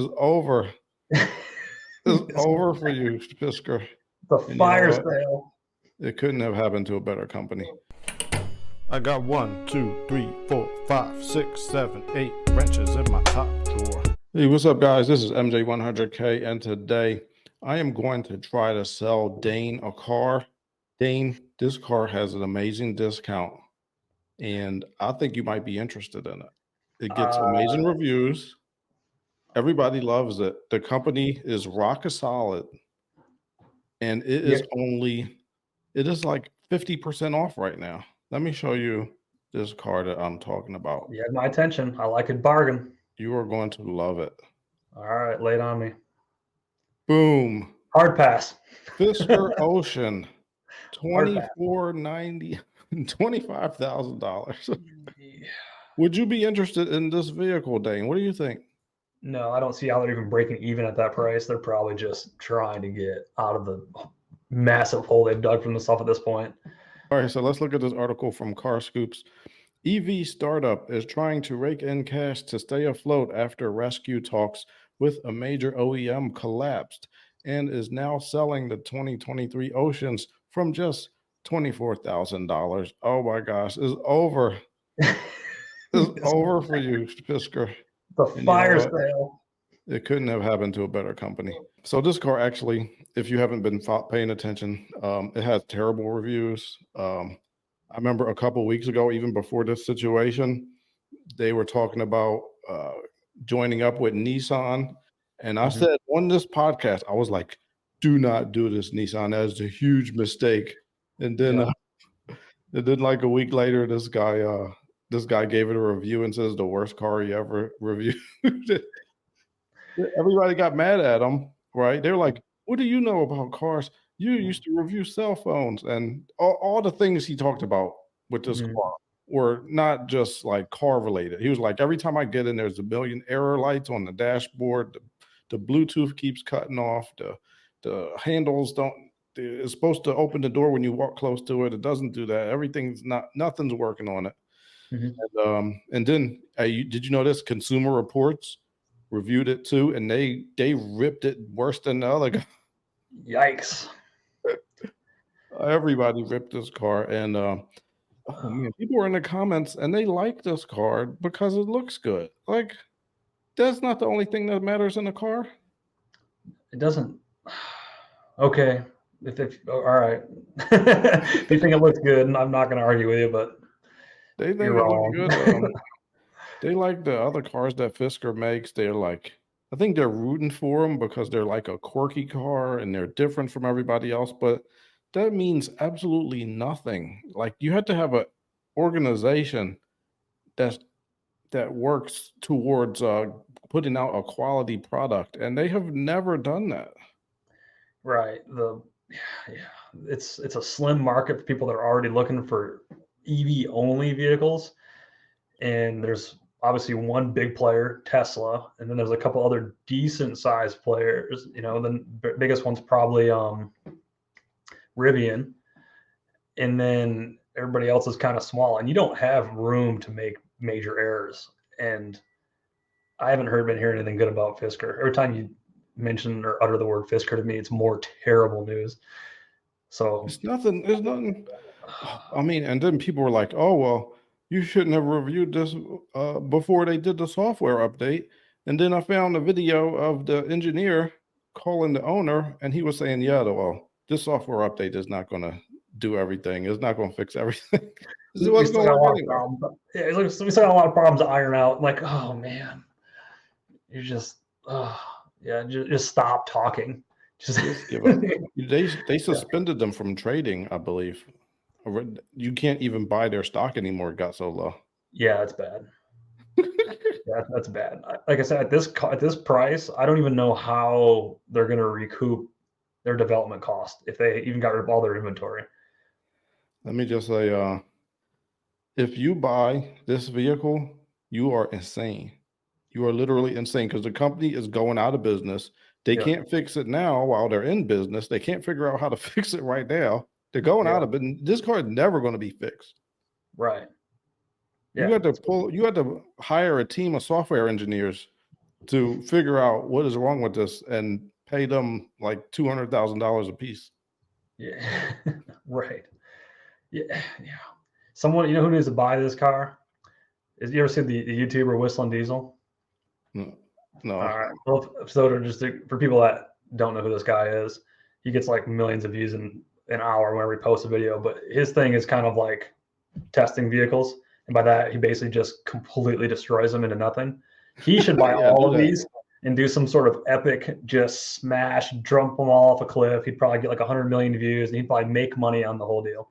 It's over. It's over for you, Fisker. The And fire sale. It couldn't have happened to a better company. I got 1, 2, 3, 4, 5, 6, 7, 8 wrenches in my top drawer. Hey, what's up, guys? This is MJ100K, and today I am going to try to sell Dane a car. Dane, this car has an amazing discount, and I think you might be interested in it. It gets amazing reviews. Everybody loves it. The company is rock solid, and it is like 50% off right now. Let me show you this car that I'm talking about. You have my attention. I like a bargain. You are going to love it. All right, lay it on me. Boom. Hard pass. Fisker Ocean, $24.90, $25,000. Would you be interested in this vehicle, Dane? What do you think? No, I don't see how they're even breaking even at that price. They're probably just trying to get out of the massive hole they've dug from the stuff at this point. All right, so let's look at this article from Car Scoops. EV startup is trying to rake in cash to stay afloat after rescue talks with a major OEM collapsed and is now selling the 2023 Oceans from just $24,000. Oh my gosh, it's over. It's over for you, Fisker. The fire sale. It couldn't have happened to a better company. So this car actually, if you haven't been paying attention, it has terrible reviews. I remember a couple of weeks ago, even before this situation, they were talking about joining up with Nissan. And I said on this podcast, I was like, do not do this, Nissan. That is a huge mistake. And then like a week later, this guy gave it a review and says the worst car he ever reviewed. Everybody got mad at him, right? They're like, what do you know about cars? You used to review cell phones, and all the things he talked about with this car were not just like car related. He was like, every time I get in, there's a million error lights on the dashboard. The Bluetooth keeps cutting off. The handles don't. It's supposed to open the door when you walk close to it. It doesn't do that. Nothing's working on it. And then did you know this? Consumer Reports reviewed it too, and they ripped it worse than the other guy. Yikes. Everybody ripped this car, and oh man, people were in the comments and they like this car because it looks good. Like, that's not the only thing that matters in a car. It doesn't. Okay. All right. If you think it looks good, I'm not going to argue with you, but they think you're wrong. It looks good. They like the other cars that Fisker makes. They're like, I think they're rooting for them because they're like a quirky car and they're different from everybody else. But that means absolutely nothing. Like, you have to have an organization that works towards putting out a quality product, and they have never done that. Right. It's a slim market for people that are already looking for EV only vehicles, and there's obviously one big player, Tesla, and then there's a couple other decent sized players. The biggest one's probably Rivian, and then everybody else is kind of small, and you don't have room to make major errors. And I haven't been hearing anything good about Fisker. Every time you mention or utter the word Fisker to me, it's more terrible news. So it's nothing. I mean, and then people were like, oh, well, you shouldn't have reviewed this before they did the software update. And then I found a video of the engineer calling the owner, and he was saying, yeah, well, this software update is not going to do everything. It's not going to fix everything. We still got a lot of problems to iron out. Like, oh man, you just stop talking. Just give up. They suspended them from trading, I believe. You can't even buy their stock anymore. It got so low. Yeah, that's bad. That's bad. Like I said, at this price, I don't even know how they're going to recoup their development cost if they even got rid of all their inventory. Let me just say, if you buy this vehicle, you are insane. You are literally insane because the company is going out of business. They can't fix it now while they're in business. They can't figure out how to fix it right now. They're going out of business. This car is never going to be fixed. Right. Yeah. You had to hire a team of software engineers to figure out what is wrong with this and pay them like $200,000 a piece. Yeah, right. Yeah, yeah. Someone, you know who needs to buy this car? Is you ever seen the YouTuber Whistling Diesel? No, no. All right. Well, so for people that don't know who this guy is, he gets like millions of views in an hour whenever he posts a video. But his thing is kind of like testing vehicles, and by that he basically just completely destroys them into nothing. He should buy Yeah, all do of that. these and do some sort of epic, just smash, dump them all off a cliff. He'd probably get like 100 million views, and he'd probably make money on the whole deal.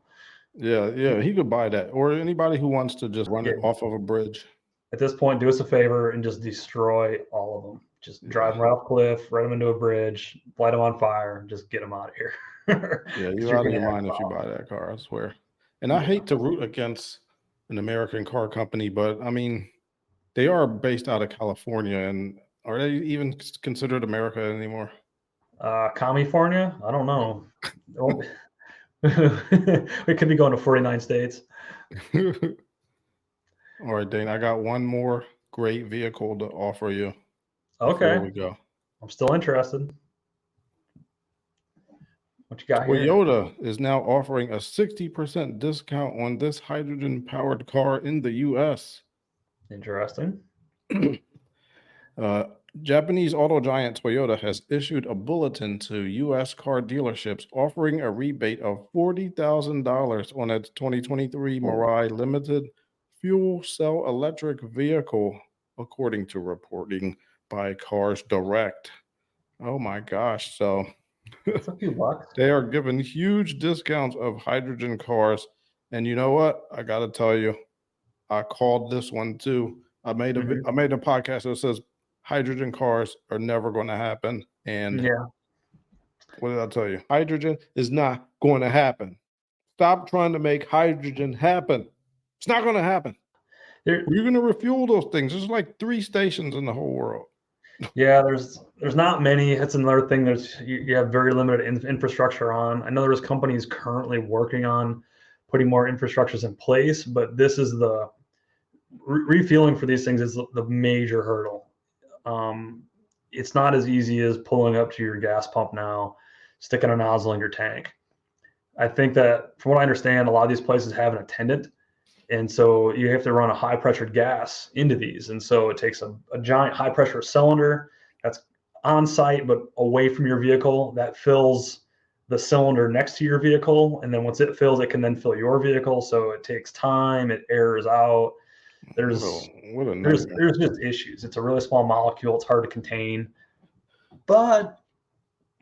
Yeah, he could buy that, or anybody who wants to just run Yeah. it off of a bridge. At this point, do us a favor and just destroy all of them. Just drive them right off a cliff, run them into a bridge, light them on fire, just get them out of here. Yeah, 'Cause you're you're out of gonna your have mind if you buy problems. that car, I swear. And I Yeah. hate to root against an American car company, but I mean, they are based out of California, and are they even considered America anymore? California? I don't know. We could be going to 49 states. All right, Dane, I got one more great vehicle to offer you before Okay. we go. I'm still interested. What you got here? Toyota is now offering a 60% discount on this hydrogen-powered car in the US. Interesting. Uh, Japanese auto giant Toyota has issued a bulletin to U.S. car dealerships offering a rebate of $40,000 on its 2023 Mirai Limited fuel cell electric vehicle, according to reporting by Cars Direct. Oh my gosh. So That's a few bucks. they are giving huge discounts of hydrogen cars. And you know what? I got to tell you, I called this one too. I made a podcast that says hydrogen cars are never going to happen. And Yeah. what did I tell you? Hydrogen is not going to happen. Stop trying to make hydrogen happen. It's not going to happen. There, You're going to refuel those things. There's like 3 stations in the whole world. yeah, there's not many. That's another thing. You have very limited infrastructure on. I know there's companies currently working on putting more infrastructures in place, but this is the refueling for these things is the major hurdle. It's not as easy as pulling up to your gas pump now, sticking a nozzle in your tank. I think that from what I understand, a lot of these places have an attendant, and so you have to run a high pressure gas into these, and so it takes a giant high pressure cylinder that's on site but away from your vehicle that fills the cylinder next to your vehicle, and then once it fills, it can then fill your vehicle. So it takes time, it airs out. There's What a there's nightmare. there's just issues. It's a really small molecule. It's hard to contain, but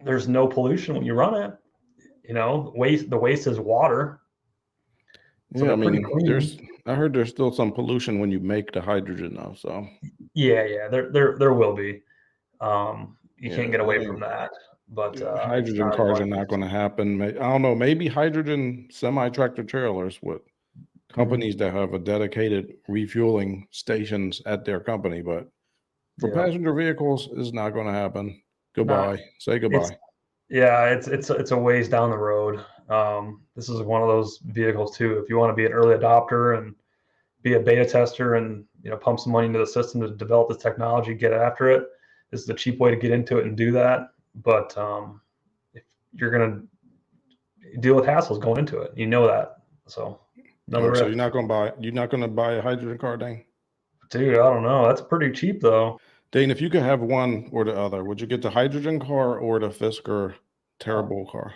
there's no pollution when you run it. The waste is water, so Yeah, I they're pretty mean, clean. I heard there's still some pollution when you make the hydrogen though. So Yeah, there will be. You yeah, can't get I away from mean, that, but it's hydrogen not as cars much are not as. going to happen. I don't know. Maybe hydrogen semi-tractor trailers with Mhm. companies that have a dedicated refueling stations at their company, but for Yeah, passenger vehicles, it's not going to happen. not Goodbye. Say it's goodbye. yeah, it's a ways down the road. This is one of those vehicles too. If you want to be an early adopter and be a beta tester and pump some money into the system to develop this technology, get after it. This is a cheap way to get into it and do that. But if you're gonna deal with hassles going into it, that. So All another right, so risk. you're not going to buy a hydrogen car, Dane? Dude, I don't know. That's pretty cheap though. Dane, if you could have one or the other, would you get the hydrogen car or the Fisker Uh, terrible car?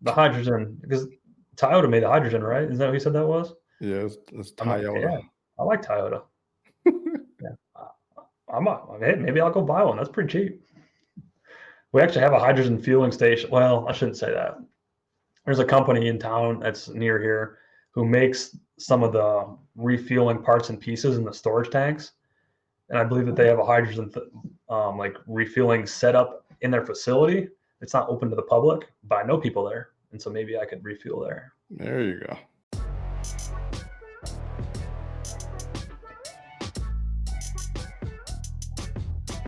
the hydrogen, because Toyota made the hydrogen, right? Is that what you said that was? Yeah, it's I'm not, Toyota. yeah, I like Toyota. Yeah, hey, maybe I'll go buy one. That's pretty cheap. We actually have a hydrogen fueling station. Well, I shouldn't say that. There's a company in town that's near here who makes some of the refueling parts and pieces in the storage tanks, and I believe that they have a hydrogen like refueling setup in their facility. It's not open to the public, but I know people there, and so maybe I could refuel there. There you go.